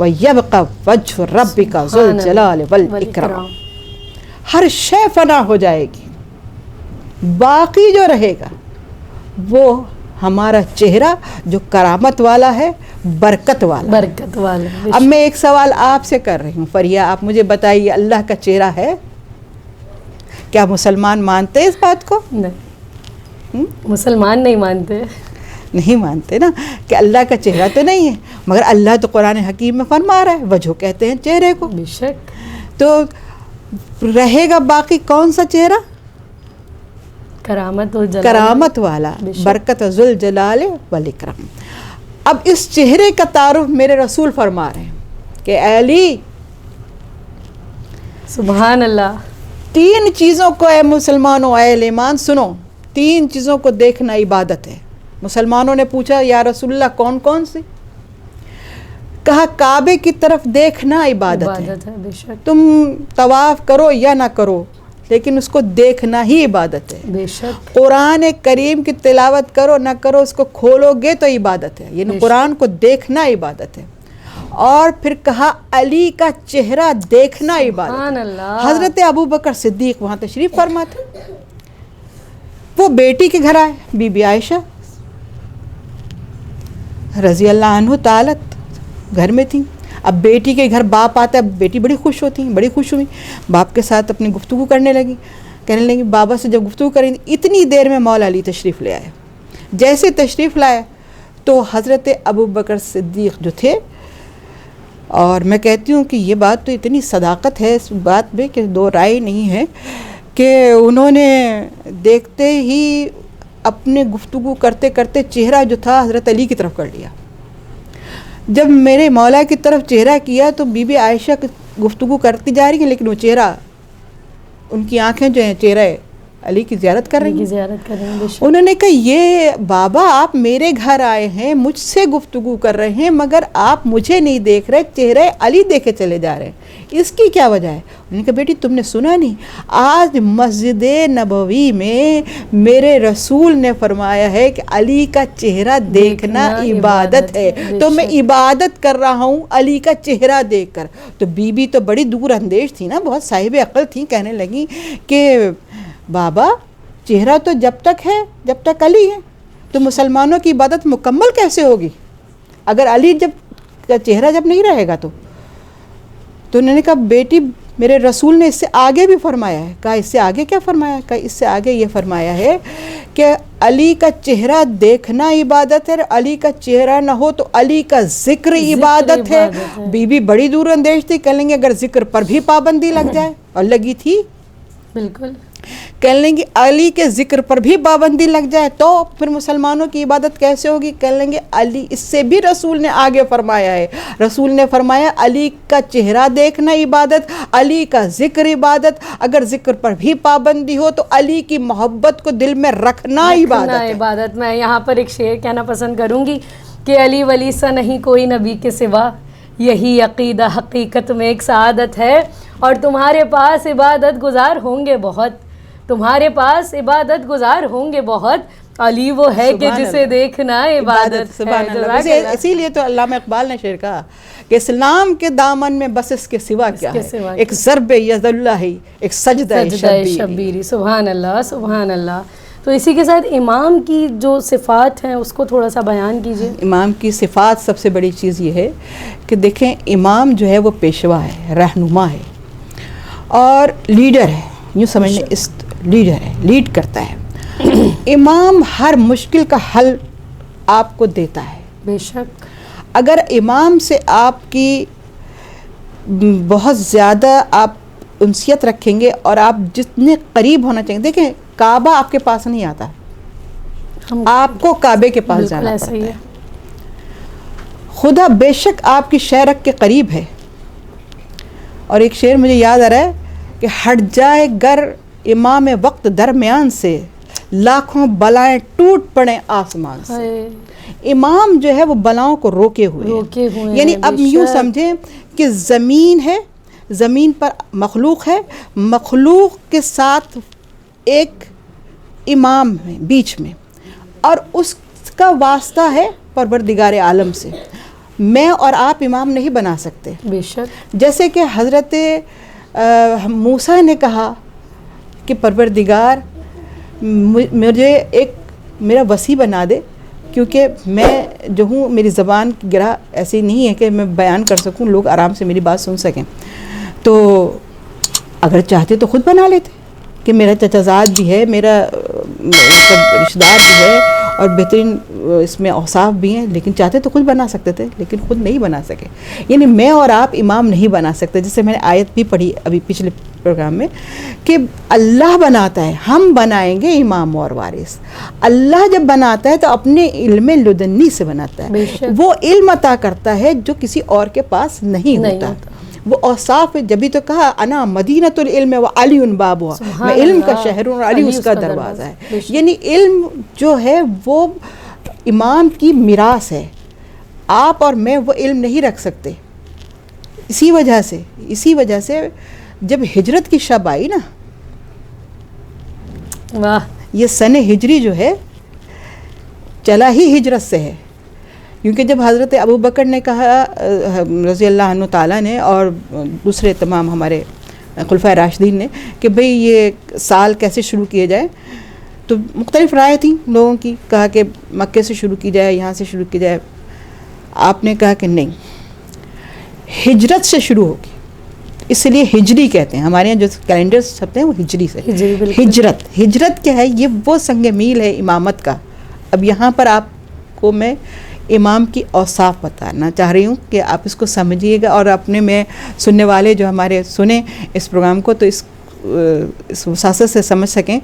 وَيَبْقَى وَجْهُ رَبِّكَ ذُو الْجَلَالِ وَالْإِكْرَامِ. ہر شے فنا ہو جائے گی، باقی جو رہے گا وہ ہمارا چہرہ جو کرامت والا ہے، برکت والا. برکت والا. اب میں ایک سوال آپ سے کر رہی ہوں، فریا آپ مجھے بتائیے، اللہ کا چہرہ ہے؟ کیا مسلمان مانتے اس بات کو؟ نہیں، مسلمان نہیں مانتے. نہیں مانتے نا کہ اللہ کا چہرہ تو نہیں ہے، مگر اللہ تو قرآن حکیم میں فرما رہا ہے، وجہ کہتے ہیں چہرے کو. بے شک. تو رہے گا باقی کون سا چہرہ؟ کرامت و جلال، کرامت والا، برکت ذو الجلال والاکرام. اب اس چہرے کا تعارف میرے رسول فرما رہے ہیں کہ اے علی، سبحان اللہ، 3 چیزوں کو اے مسلمانوں، اے ایمان سنو، 3 چیزوں کو دیکھنا عبادت ہے. مسلمانوں نے پوچھا یا رسول اللہ کون کون سی؟ کہا کعبے کی طرف دیکھنا عبادت ہے. بے شک. تم طواف کرو یا نہ کرو لیکن اس کو دیکھنا ہی عبادت ہے. بے شک. قرآن کریم کی تلاوت کرو نہ کرو، اس کو کھولو گے تو عبادت ہے، یعنی قرآن کو دیکھنا عبادت ہے. اور پھر کہا علی کا چہرہ دیکھنا عبادت سبحان ہے. اللہ. حضرت ابوبکر صدیق وہاں تشریف فرما تھے، وہ بیٹی کے گھر آئے، بی بی عائشہ رضی اللہ عنہ تعالی گھر میں تھیں. اب بیٹی کے گھر باپ آتا ہے، بیٹی بڑی خوش ہوتی ہیں، بڑی خوش ہوئی، باپ کے ساتھ اپنی گفتگو کرنے لگی. کہنے لگی بابا سے جب گفتگو کریں اتنی دیر میں مولا علی تشریف لے آئے. جیسے تشریف لائے تو حضرت ابوبکر صدیق جو تھے، اور میں کہتی ہوں کہ یہ بات تو اتنی صداقت ہے اس بات میں کہ دو رائے نہیں ہے، کہ انہوں نے دیکھتے ہی اپنے گفتگو کرتے کرتے چہرہ جو تھا حضرت علی کی طرف کر لیا. جب میرے مولا کی طرف چہرہ کیا تو بی بی عائشہ گفتگو کرتی جا رہی ہیں لیکن وہ چہرہ، ان کی آنکھیں جو ہیں چہرہ علی کی زیارت کر رہی ہیں. انہوں نے کہا یہ بابا آپ میرے گھر آئے ہیں، مجھ سے گفتگو کر رہے ہیں، مگر آپ مجھے نہیں دیکھ رہے، چہرہ علی دیکھے چلے جا رہے ہیں، اس کی کیا وجہ ہے؟ انہوں نے کہا بیٹی تم نے سنا نہیں، آج مسجد نبوی میں میرے رسول نے فرمایا ہے کہ علی کا چہرہ دیکھنا عبادت ہے، تو میں عبادت کر رہا ہوں علی کا چہرہ دیکھ کر. تو بی بی تو بڑی دور اندیش تھی نا، بہت صاحب عقل تھی، کہنے لگی کہ بابا چہرہ تو جب تک ہے جب تک علی ہے، تو مسلمانوں کی عبادت مکمل کیسے ہوگی اگر علی جب چہرہ جب نہیں رہے گا؟ تو انہوں نے کہا بیٹی میرے رسول نے اس سے آگے بھی فرمایا ہے. کہا اس سے آگے کیا فرمایا ہے؟ کہا اس سے آگے یہ فرمایا ہے کہ علی کا چہرہ دیکھنا عبادت ہے، علی کا چہرہ نہ ہو تو علی کا ذکر عبادت ہے. بی بی بڑی دور اندیش تھی، کہہ لیں گے اگر ذکر پر بھی پابندی لگ جائے، اور لگی تھی بالکل، کہہ لیں گے علی کے ذکر پر بھی پابندی لگ جائے تو پھر مسلمانوں کی عبادت کیسے ہوگی؟ کہہ لیں گے علی، اس سے بھی رسول نے آگے فرمایا ہے، رسول نے فرمایا علی کا چہرہ دیکھنا عبادت، علی کا ذکر عبادت، اگر ذکر پر بھی پابندی ہو تو علی کی محبت کو دل میں رکھنا عبادت. میں یہاں پر ایک شعر کہنا پسند کروں گی کہ علی ولی سا نہیں کوئی نبی کے سوا، یہی عقیدہ حقیقت میں ایک سعادت ہے، اور تمہارے پاس عبادت گزار ہوں گے بہت، تمہارے پاس عبادت گزار ہوں گے بہت، علی وہ ہے کہ جسے دیکھنا عبادت. سبحان اللہ. اسی لیے تو علامہ اقبال نے شعر کہا کہ اسلام کے دامن میں بس اس کے سوا کیا ہے، ایک ضرب ید اللہ ہی، ایک سجدہ شبیری. سبحان اللہ، سبحان اللہ. تو اسی کے ساتھ امام کی جو صفات ہیں اس کو تھوڑا سا بیان کیجیے. امام کی صفات سب سے بڑی چیز یہ ہے کہ دیکھیں امام جو ہے وہ پیشوا ہے، رہنما ہے اور لیڈر ہے، یوں سمجھنے اس لیڈر ہے، لیڈ کرتا ہے. امام ہر مشکل کا حل آپ کو دیتا ہے. بے شک. اگر امام سے آپ کی بہت زیادہ آپ انسیت رکھیں گے اور آپ جتنے قریب ہونا چاہیں، دیکھیں کعبہ آپ کے پاس نہیں آتا، آپ کو کعبے کے پاس جانا پڑتا ہے. خدا بے شک آپ کی شہرک کے قریب ہے. اور ایک شعر مجھے یاد آ رہا ہے کہ ہٹ جائے گر امام وقت درمیان سے، لاکھوں بلائیں ٹوٹ پڑیں آسمان سے. امام جو ہے وہ بلاؤں کو روکے ہوئے ہیں. یعنی اب یوں سمجھیں کہ زمین ہے، زمین پر مخلوق ہے، مخلوق کے ساتھ ایک امام ہے بیچ میں، اور اس کا واسطہ ہے پروردگار عالم سے. میں اور آپ امام نہیں بنا سکتے. بے شک. جیسے کہ حضرت موسیٰ نے کہا کہ پروردگار مجھے ایک میرا وسیع بنا دے، کیونکہ میں جو ہوں میری زبان کی گرہ ایسی نہیں ہے کہ میں بیان کر سکوں، لوگ آرام سے میری بات سن سکیں. تو اگر چاہتے تو خود بنا لیتے کہ میرا چچا زاد بھی ہے، میرا رشتہ دار بھی ہے اور بہترین اس میں اوصاف بھی ہیں، لیکن چاہتے تو خود بنا سکتے تھے، لیکن خود نہیں بنا سکے. یعنی میں اور آپ امام نہیں بنا سکتے. جیسے میں نے آیت بھی پڑھی ابھی پچھلے پروگرام میں کہ اللہ بناتا ہے، ہم بنائیں گے امام اور وارث. اللہ جب بناتا ہے تو اپنے علم لدنی سے بناتا ہے، وہ علم عطا کرتا ہے جو کسی اور کے پاس نہیں ہوتا. وہ اوصاف جبھی تو کہا انا مدینۃ العلم و علی بابھا، میں علم کا شہر ہوں اور علی اس کا دروازہ ہے. یعنی علم جو ہے وہ امام کی میراث ہے. آپ اور میں وہ علم نہیں رکھ سکتے. اسی وجہ سے جب ہجرت کی شب آئی نا، واہ، یہ سن ہجری جو ہے چلا ہی ہجرت سے ہے. کیونکہ جب حضرت ابو بکر نے کہا رضی اللہ عنہ تعالیٰ نے اور دوسرے تمام ہمارے خلفائے راشدین نے کہ بھئی یہ سال کیسے شروع کیے جائے، تو مختلف رائے تھیں لوگوں کی. کہا کہ مکے سے شروع کی جائے، یہاں سے شروع کی جائے. آپ نے کہا کہ نہیں، ہجرت سے شروع ہوگی. اس لیے ہجری کہتے ہیں. ہمارے یہاں جو کیلنڈر چھپتے ہیں وہ ہجری سے. ہجرت کیا ہے؟ یہ وہ سنگ میل ہے امامت کا. اب یہاں پر آپ کو میں امام کی اوصاف بتانا چاہ رہی ہوں کہ آپ اس کو سمجھیے گا، اور اپنے میں سننے والے جو ہمارے سنیں اس پروگرام کو تو اس وساست سے سمجھ سکیں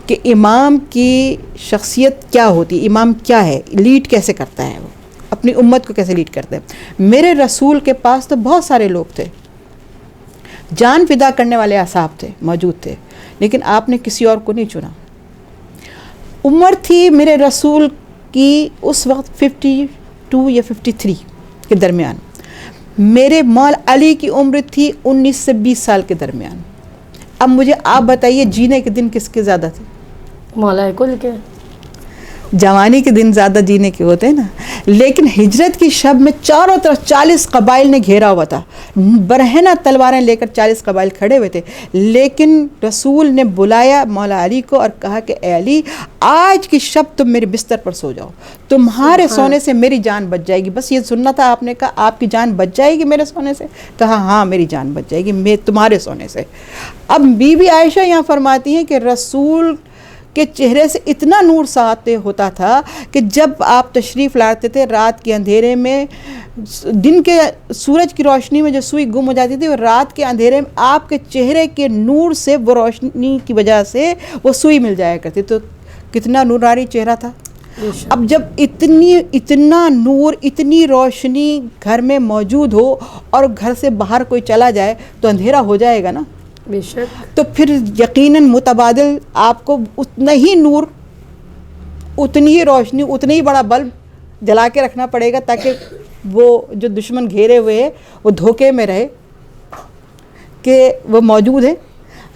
کہ امام کی شخصیت کیا ہوتی ہے، امام کیا ہے، لیڈ کیسے کرتا ہے، وہ اپنی امت کو کیسے لیڈ کرتا ہے. میرے رسول کے پاس تو بہت سارے لوگ تھے، جان فدا کرنے والے اصحاب تھے، موجود تھے، لیکن آپ نے کسی اور کو نہیں چنا. عمر تھی میرے رسول کی اس وقت 52 یا 53 کے درمیان. میرے مولا علی کی عمر تھی 19 سے 20 سال کے درمیان. اب مجھے آپ بتائیے جینے کے دن کس کے زیادہ تھے؟ مولا کل کے. جوانی کے دن زیادہ جینے کے ہوتے ہیں نا. لیکن ہجرت کی شب میں چاروں طرف 40 قبائل نے گھیرا ہوا تھا، برہنہ تلواریں لے کر 40 قبائل کھڑے ہوئے تھے. لیکن رسول نے بلایا مولا علی کو اور کہا کہ اے علی، آج کی شب تم میرے بستر پر سو جاؤ، تمہارے سونے سے میری جان بچ جائے گی. بس یہ سننا تھا. آپ نے کہا آپ کی جان بچ جائے گی میرے سونے سے؟ کہا ہاں میری جان بچ جائے گی تمہارے سونے سے. اب بی بی عائشہ یہاں فرماتی ہیں کہ رسول کے چہرے سے اتنا نور ساطع ہوتا تھا کہ جب آپ تشریف لاتے تھے رات کے اندھیرے میں، دن کے سورج کی روشنی میں جو سوئی گم ہو جاتی تھی، وہ رات کے اندھیرے میں آپ کے چہرے کے نور سے، وہ روشنی کی وجہ سے وہ سوئی مل جایا کرتی. تو کتنا نورانی چہرہ تھا. اب جب اتنا نور، اتنی روشنی گھر میں موجود ہو اور گھر سے باہر کوئی چلا جائے تو اندھیرا ہو جائے گا نا. بے شک. تو پھر یقیناً متبادل آپ کو اتنا ہی نور، اتنی ہی روشنی، اتنا ہی بڑا بلب جلا کے رکھنا پڑے گا تاکہ وہ جو دشمن گھیرے ہوئے ہے وہ دھوکے میں رہے کہ وہ موجود ہے.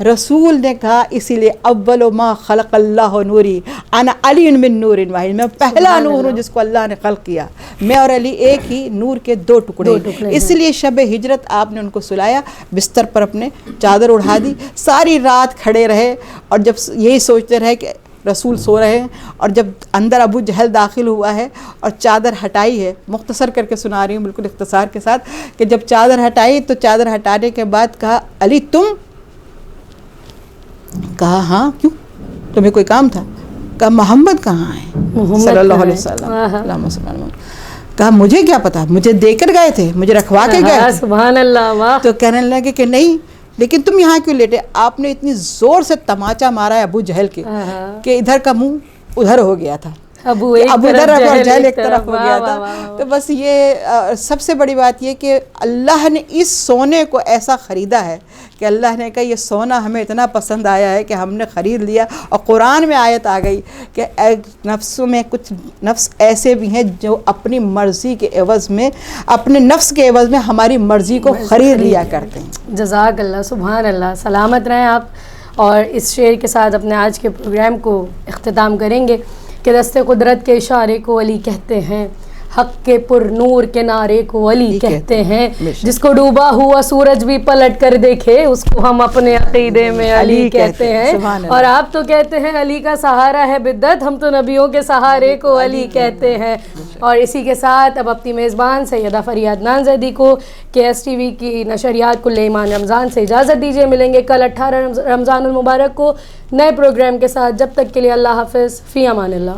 رسول نے کہا اسی لیے اول ما خلق اللہ نوری انا علی من نور واحد، میں پہلا نور ہوں جس کو اللہ نے خلق کیا. میں اور علی ایک ہی نور کے دو ٹکڑے. اس لیے شب ہجرت آپ نے ان کو سلایا، بستر پر اپنے چادر اڑھا دی، ساری رات کھڑے رہے اور جب یہی سوچتے رہے کہ رسول سو رہے ہیں. اور جب اندر ابو جہل داخل ہوا ہے اور چادر ہٹائی ہے، مختصر کر کے سنا رہی ہوں بالکل اختصار کے ساتھ، کہ جب چادر ہٹائی تو چادر ہٹانے کے بعد کہا علی تم؟ کہا ہاں کیوں، تمہیں کوئی کام تھا؟ کہا محمد کہاں ہے صلی اللہ علیہ وسلم، اللہم صلی اللہ علیہ وسلم. کہا مجھے کیا پتا، مجھے دے کر گئے تھے، مجھے رکھوا کے گئے تھے. سبحان اللہ. واہ. تو کہنے لگے کہ نہیں، لیکن تم یہاں کیوں لیٹے؟ آپ نے اتنی زور سے تماچا مارا ہے ابو جہل کے کہ ادھر کا منہ ادھر ہو گیا تھا، ابو ادھر اور جہل ایک طرف ہو گیا تھا. تو بس یہ سب سے بڑی بات یہ کہ اللہ نے اس سونے کو ایسا خریدا ہے کہ اللہ نے کہا یہ سونا ہمیں اتنا پسند آیا ہے کہ ہم نے خرید لیا. اور قرآن میں آیت آ گئی کہ نفسوں میں کچھ نفس ایسے بھی ہیں جو اپنی مرضی کے عوض میں، اپنے نفس کے عوض میں ہماری مرضی کو خرید لیا کرتے ہیں. جزاک اللہ. سبحان اللہ. سلامت رہیں آپ. اور اس شعر کے ساتھ اپنے آج کے پروگرام کو اختتام کریں گے کہ دست قدرت کے اشارے کو علی کہتے ہیں، حق کے پر نور کے نعرے کو علی کہتے ہیں. جس کو ڈوبا ہوا سورج بھی پلٹ کر دیکھے اس کو ہم اپنے عقیدے میں علی کہتے ہیں. اور آپ تو کہتے ہیں علی کا سہارا ہے بدعت, ہم تو نبیوں کے سہارے کو علی کہتے ہیں. اور اسی کے ساتھ اب اپنی میزبان سیدہ فریاد نانزیدی کو KSTV کی نشریات کل ایمان رمضان سے اجازت دیجیے. ملیں گے کل 18 رمضان المبارک کو نئے پروگرام کے ساتھ. جب تک کے لیے اللہ حافظ, فی امان اللہ.